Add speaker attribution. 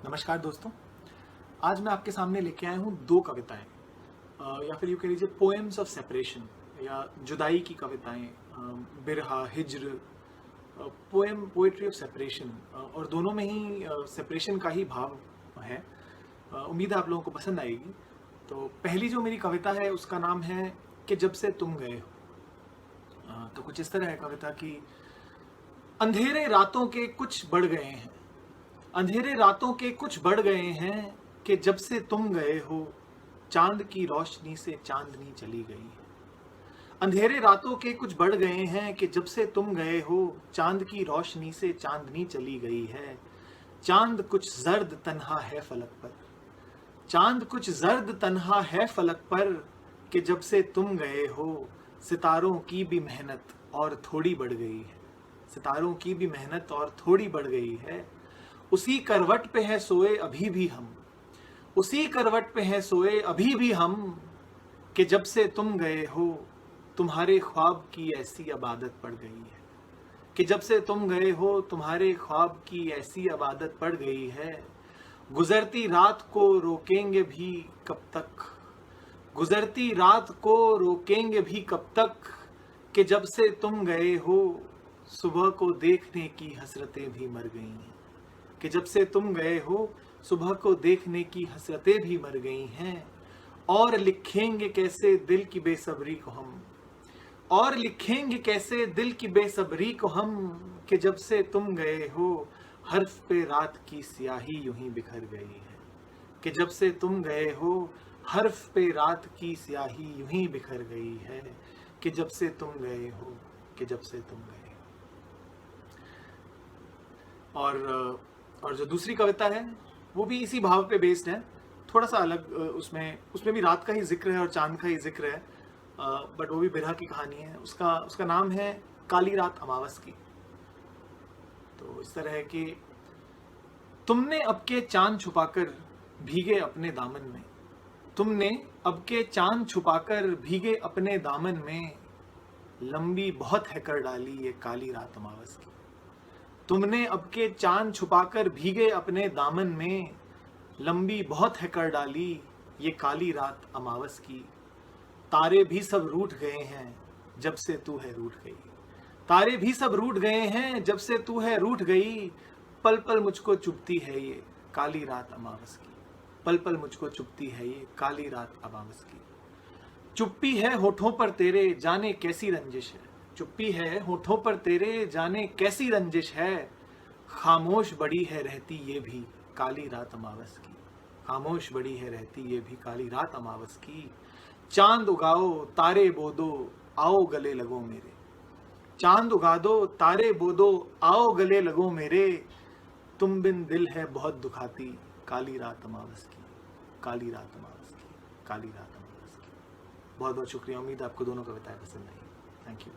Speaker 1: नमस्कार दोस्तों। आज मैं आपके सामने लेके आया हूँ दो कविताएं, या फिर यूँ कह लीजिए पोएम्स ऑफ सेपरेशन या जुदाई की कविताएं, बिरहा, हिज्र, पोएट्री ऑफ सेपरेशन। और दोनों में ही सेपरेशन का ही भाव है। उम्मीद है आप लोगों को पसंद आएगी। तो पहली जो मेरी कविता है उसका नाम है कि जब से तुम गए हो। तो कुछ इस तरह है कविता की। अंधेरे रातों के कुछ बढ़ गए हैं, अंधेरे रातों के कुछ बढ़ गए हैं कि जब से तुम गए हो चांद की रोशनी से चांदनी चली गई है। अंधेरे रातों के कुछ बढ़ गए हैं कि जब से तुम गए हो चांद की रोशनी से चांदनी चली गई है। चांद कुछ जर्द तन्हा है फलक पर, चांद कुछ जर्द तन्हा है फलक पर कि जब से तुम गए हो सितारों की भी मेहनत और थोड़ी बढ़ गई है। सितारों की भी मेहनत और थोड़ी बढ़ गई है। उसी करवट पे है सोए अभी भी हम, उसी करवट पे है सोए अभी भी हम कि जब से तुम गए हो तुम्हारे ख्वाब की ऐसी अबादत पड़ गई है। कि जब से तुम गए हो तुम्हारे ख्वाब की ऐसी अबादत पड़ गई है। गुजरती रात को रोकेंगे भी कब तक, गुजरती रात को रोकेंगे भी कब तक कि जब से तुम गए हो सुबह को देखने की हसरतें भी मर गई हैं। कि जब से तुम गए हो सुबह को देखने की हसरतें भी मर गई हैं। और लिखेंगे कैसे दिल की बेसब्री को हम, और लिखेंगे कैसे दिल की बेसब्री को हम कि जब से तुम गए हो हर्फ पे रात की स्याही यूं ही बिखर गई है। कि जब से तुम गए हो हर्फ पे रात की स्याही यूं ही बिखर गई है। कि जब से तुम गए हो, कि जब से तुम गए हो। और जो दूसरी कविता है वो भी इसी भाव पे बेस्ड है, थोड़ा सा अलग। उसमें भी रात का ही जिक्र है और चांद का ही जिक्र है, बट वो भी बिरहा की कहानी है। उसका नाम है काली रात अमावस की। तो इस तरह है कि तुमने अब के चांद छुपाकर भीगे अपने दामन में, तुमने अब के चांद छुपाकर भीगे अपने दामन में लंबी बहुत है कर डाली ये काली रात अमावस की। तुमने अब के चांद छुपाकर भीगे अपने दामन में लंबी बहुत है कर डाली ये काली रात अमावस की। तारे भी सब रूठ गए हैं जब से तू है रूठ गई, तारे भी सब रूठ गए हैं जब से तू है रूठ गई। पल पल मुझको चुभती है ये काली रात अमावस की, पल पल मुझको चुभती है ये काली रात अमावस की। चुप्पी है होठों पर तेरे जाने कैसी रंजिश है, चुप्पी है होठों पर तेरे जाने कैसी रंजिश है। खामोश बड़ी है रहती ये भी काली रात अमावस की, खामोश बड़ी है रहती ये भी काली रात अमावस की। चांद उगाओ तारे बोदो आओ गले लगो मेरे, चांद उगा दो तारे बोदो आओ गले लगो मेरे। तुम बिन दिल है बहुत दुखाती काली रात अमावस की, काली रात अमावस की, काली रात अमावस की। बहुत बहुत शुक्रिया। उम्मीद है आपको दोनों कविताएं पसंद आई। Thank you.